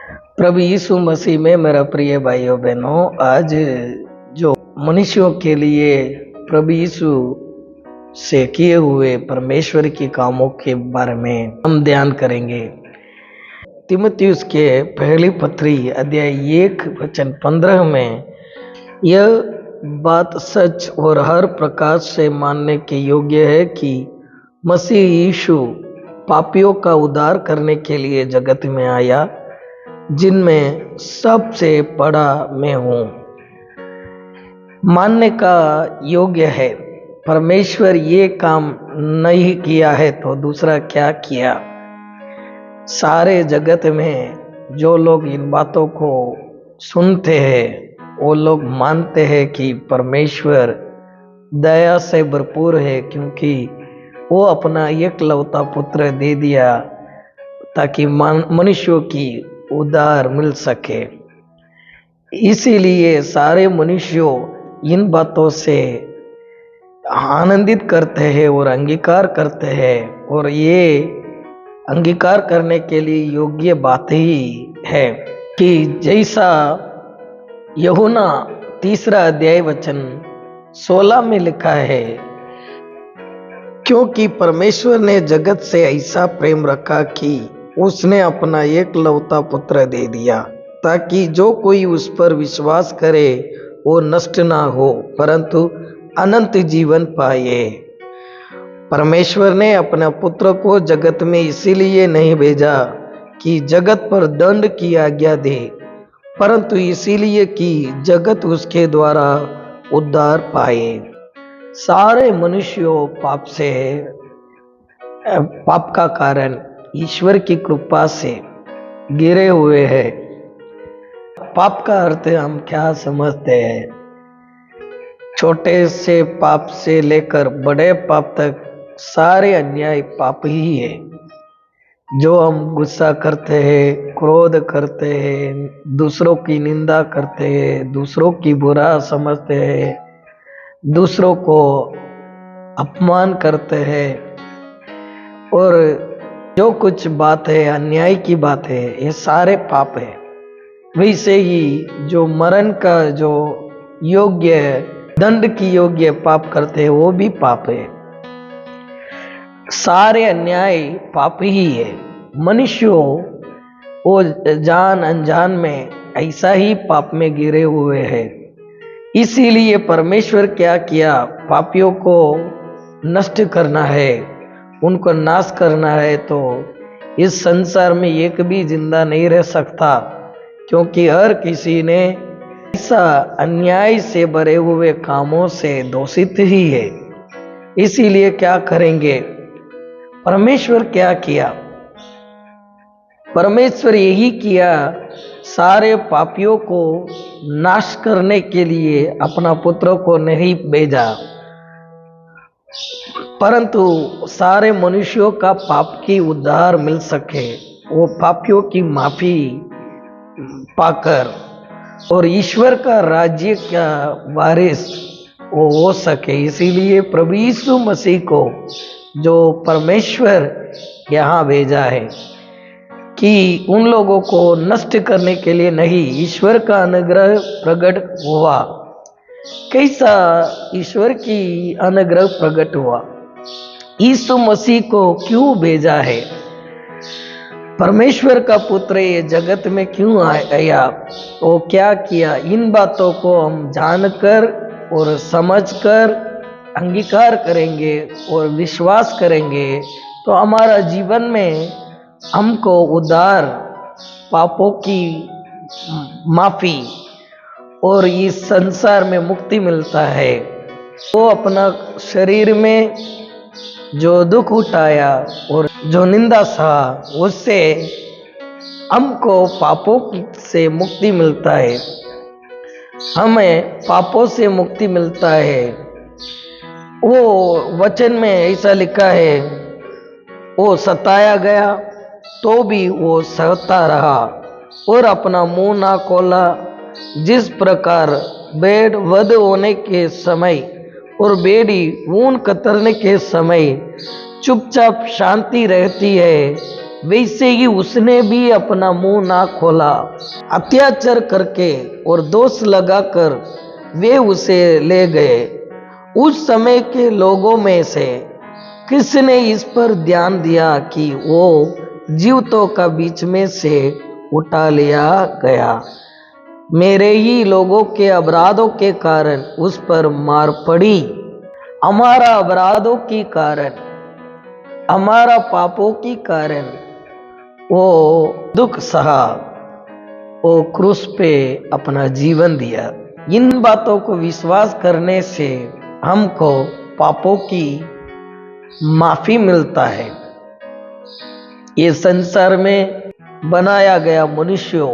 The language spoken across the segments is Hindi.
प्रभु यीशु मसीह में मेरा प्रिय भाइयों बहनों, आज जो मनुष्यों के लिए प्रभु यीशु से किए हुए परमेश्वर के कामों के बारे में हम ध्यान करेंगे। तीमुथियुस के पहली पत्री अध्याय 1 वचन 15 में यह बात सच और हर प्रकार से मानने के योग्य है कि मसीह यीशु पापियों का उद्धार करने के लिए जगत में आया, जिनमें सबसे बड़ा मैं हूँ। मानने का योग्य है। परमेश्वर ये काम नहीं किया है तो दूसरा क्या किया। सारे जगत में जो लोग इन बातों को सुनते हैं वो लोग मानते हैं कि परमेश्वर दया से भरपूर है, क्योंकि वो अपना एकलौता पुत्र दे दिया ताकि मनुष्यों की उद्धार मिल सके। इसीलिए सारे मनुष्यों इन बातों से आनंदित करते हैं और अंगीकार करते हैं, और ये अंगीकार करने के लिए योग्य बात ही है कि जैसा यूहन्ना 3 अध्याय वचन 16 में लिखा है, क्योंकि परमेश्वर ने जगत से ऐसा प्रेम रखा कि उसने अपना एकलौता पुत्र दे दिया, ताकि जो कोई उस पर विश्वास करे वो नष्ट ना हो परंतु अनंत जीवन पाए। परमेश्वर ने अपना पुत्र को जगत में इसीलिए नहीं भेजा कि जगत पर दंड की आज्ञा दे, परंतु इसीलिए कि जगत उसके द्वारा उद्धार पाए। सारे मनुष्यों पाप का कारण ईश्वर की कृपा से गिरे हुए हैं। पाप का अर्थ हम क्या समझते हैं? छोटे से पाप से लेकर बड़े पाप तक सारे अन्याय पाप ही है। जो हम गुस्सा करते हैं, क्रोध करते हैं, दूसरों की निंदा करते हैं, दूसरों की बुरा समझते हैं, दूसरों को अपमान करते हैं, और जो कुछ बात है अन्याय की बात है, ये सारे पाप है। वैसे ही जो मरण का जो योग्य दंड की योग्य पाप करते हैं वो भी पाप है। सारे अन्याय पाप ही है। मनुष्यों वो जान अनजान में ऐसा ही पाप में गिरे हुए हैं। इसीलिए परमेश्वर क्या किया, पापियों को नष्ट करना है, उनको नाश करना है। तो इस संसार में एक भी जिंदा नहीं रह सकता, क्योंकि हर किसी ने ऐसा अन्याय से भरे हुए कामों से दोषित ही है। इसीलिए क्या करेंगे? परमेश्वर क्या किया? परमेश्वर यही किया, सारे पापियों को नाश करने के लिए अपना पुत्र को नहीं भेजा, परंतु सारे मनुष्यों का पाप की उद्धार मिल सके, वो पापियों की माफी पाकर और ईश्वर का राज्य का वारिस वो हो सके। इसीलिए प्रभु यीशु मसीह को जो परमेश्वर यहाँ भेजा है कि उन लोगों को नष्ट करने के लिए नहीं, ईश्वर का अनुग्रह प्रकट हुआ। कैसा ईश्वर की अनुग्रह प्रकट हुआ? यीशु मसीह को क्यों भेजा है? परमेश्वर का पुत्र ये जगत में क्यों आया, वो क्या किया? इन बातों को हम जानकर और समझकर अंगीकार करेंगे और विश्वास करेंगे तो हमारा जीवन में हमको उद्धार, पापों की माफी और इस संसार में मुक्ति मिलता है। वो अपना शरीर में जो दुख उठाया और जो निंदा सहा, उससे हमको पापों से मुक्ति मिलता है। हमें पापों से मुक्ति मिलता है। वो वचन में ऐसा लिखा है, वो सताया गया तो भी वो सहता रहा और अपना मुंह ना खोला। जिस प्रकार भेड़ वध होने के समय और भेड़ी ऊन कतरने के समय चुपचाप शांति रहती है, वैसे ही उसने भी अपना मुंह ना खोला। अत्याचार करके और दोष लगाकर वे उसे ले गए। उस समय के लोगों में से किसने इस पर ध्यान दिया कि वो जीवितों का बीच में से उठा लिया गया। मेरे ही लोगों के अपराधों के कारण उस पर मार पड़ी। हमारा अपराधों के कारण, हमारा पापों के कारण वो दुख सहा, वो क्रूस पे अपना जीवन दिया। इन बातों को विश्वास करने से हमको पापों की माफी मिलता है। ये संसार में बनाया गया मनुष्यों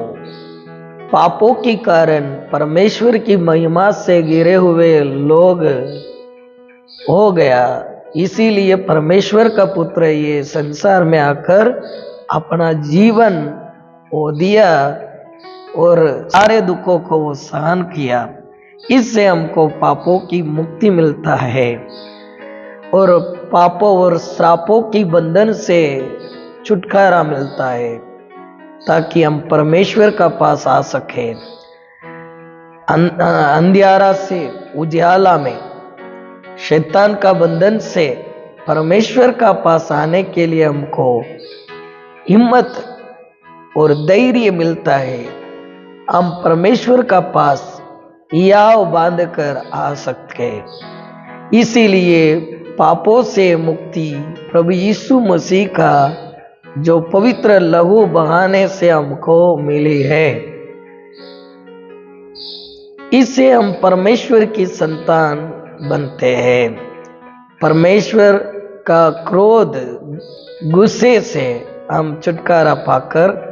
पापों के कारण परमेश्वर की महिमा से घिरे हुए लोग हो गया। इसीलिए परमेश्वर का पुत्र ये संसार में आकर अपना जीवन वो दिया और सारे दुखों को वो सहन किया। इससे हमको पापों की मुक्ति मिलता है और पापों और श्रापों की बंधन से छुटकारा मिलता है, ताकि हम परमेश्वर का पास आ सके। अंधियारा से उजाला में, शैतान का बंधन से परमेश्वर का पास आने के लिए हमको हिम्मत और धैर्य मिलता है। हम परमेश्वर का पास याव बांध कर आ सकते। इसीलिए पापों से मुक्ति प्रभु यीशु मसीह का जो पवित्र लहू बहाने से हमको मिली है, इससे हम परमेश्वर की संतान बनते हैं। परमेश्वर का क्रोध, गुस्से से हम छुटकारा पाकर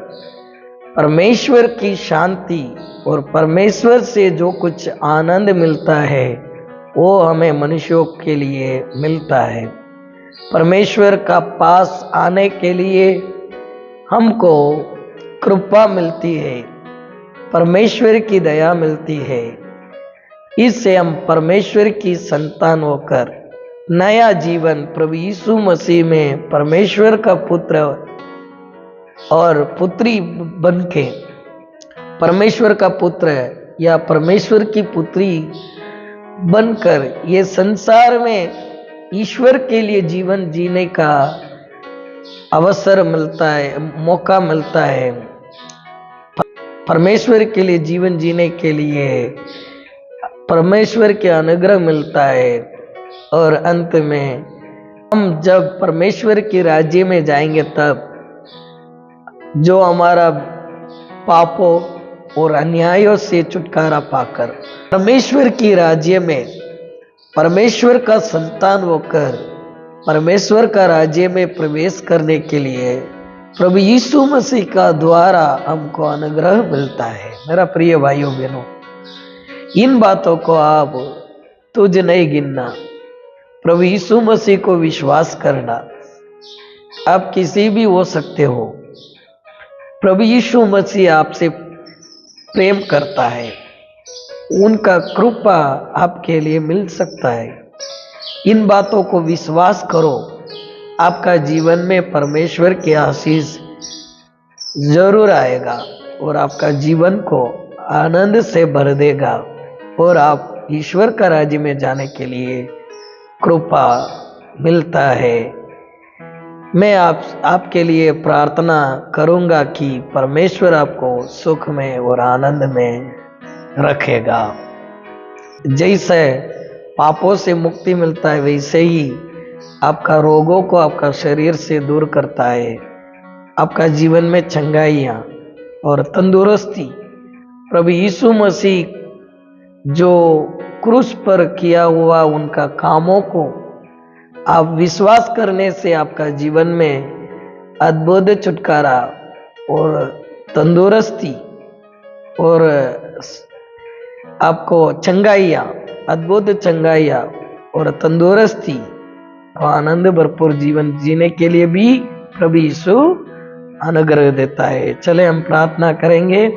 परमेश्वर की शांति और परमेश्वर से जो कुछ आनंद मिलता है वो हमें मनुष्यों के लिए मिलता है। परमेश्वर का पास आने के लिए हमको कृपा मिलती है, परमेश्वर की दया मिलती है। इससे हम परमेश्वर की संतान होकर नया जीवन प्रभु यीशु मसीह में परमेश्वर का पुत्र और पुत्री बनके, परमेश्वर का पुत्र या परमेश्वर की पुत्री बनकर ये संसार में ईश्वर के लिए जीवन जीने का अवसर मिलता है, मौका मिलता है। परमेश्वर के लिए जीवन जीने के लिए परमेश्वर के अनुग्रह मिलता है और अंत में हम जब परमेश्वर के राज्य में जाएंगे तब जो हमारा पापों और अन्यायों से छुटकारा पाकर परमेश्वर की राज्य में परमेश्वर का संतान होकर परमेश्वर का राज्य में प्रवेश करने के लिए प्रभु यीशु मसीह का द्वारा हमको अनुग्रह मिलता है। मेरा प्रिय भाइयों बहनों, इन बातों को आप तुझ नहीं गिनना, प्रभु यीशु मसीह को विश्वास करना। आप किसी भी हो सकते हो, प्रभु यीशु मसीह आपसे प्रेम करता है, उनका कृपा आपके लिए मिल सकता है। इन बातों को विश्वास करो, आपका जीवन में परमेश्वर की आशीष जरूर आएगा और आपका जीवन को आनंद से भर देगा और आप ईश्वर का राज्य में जाने के लिए कृपा मिलता है। मैं आपके लिए प्रार्थना करूंगा कि परमेश्वर आपको सुख में और आनंद में रखेगा। जैसे पापों से मुक्ति मिलता है वैसे ही आपका रोगों को आपका शरीर से दूर करता है। आपका जीवन में चंगाइयाँ और तंदुरुस्ती प्रभु यीशु मसीह जो क्रूस पर किया हुआ उनका कामों को आप विश्वास करने से आपका जीवन में अद्भुत छुटकारा और तंदुरुस्ती और आपको चंगाइयाँ, अद्भुत चंगाइयाँ और तंदुरुस्ती और आनंद भरपूर जीवन जीने के लिए भी प्रभु यीशु अनुग्रह देता है। चले हम प्रार्थना करेंगे।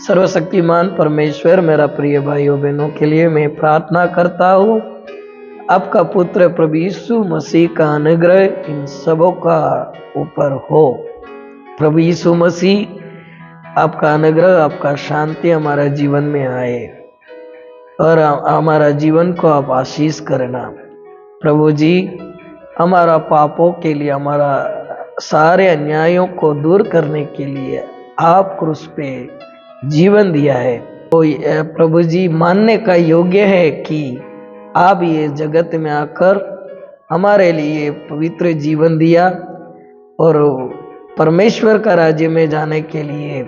सर्वशक्तिमान परमेश्वर, मेरा प्रिय भाइयों बहनों के लिए मैं प्रार्थना करता हूँ, आपका पुत्र प्रभु यीशु मसीह का अनुग्रह इन सबों का ऊपर हो। प्रभु यीशु मसीह आपका अनुग्रह, आपका शांति हमारा जीवन में आए और हमारा जीवन को आप आशीष करना। प्रभु जी, हमारा पापों के लिए, हमारा सारे अन्यायों को दूर करने के लिए आप क्रूस पे जीवन दिया है। तो प्रभु जी, मानने का योग्य है कि आप ये जगत में आकर हमारे लिए पवित्र जीवन दिया और परमेश्वर का राज्य में जाने के लिए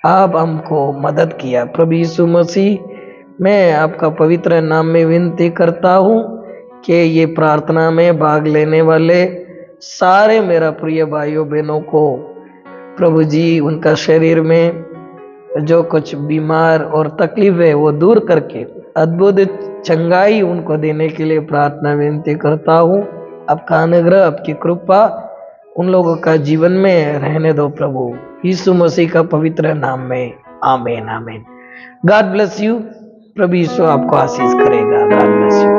आप हमको मदद किया। प्रभु यीशु मसीह, मैं आपका पवित्र नाम में विनती करता हूँ कि ये प्रार्थना में भाग लेने वाले सारे मेरा प्रिय भाइयों बहनों को प्रभु जी उनका शरीर में जो कुछ बीमार और तकलीफ है वो दूर करके अद्भुत चंगाई उनको देने के लिए प्रार्थना विनती करता हूँ। आपका अनुग्रह, आपकी कृपा उन लोगों का जीवन में रहने दो प्रभु, यीशु मसीह का पवित्र नाम में, आमीन आमीन। God bless you. प्रभु यीशु आपको आशीष करेगा। God bless you.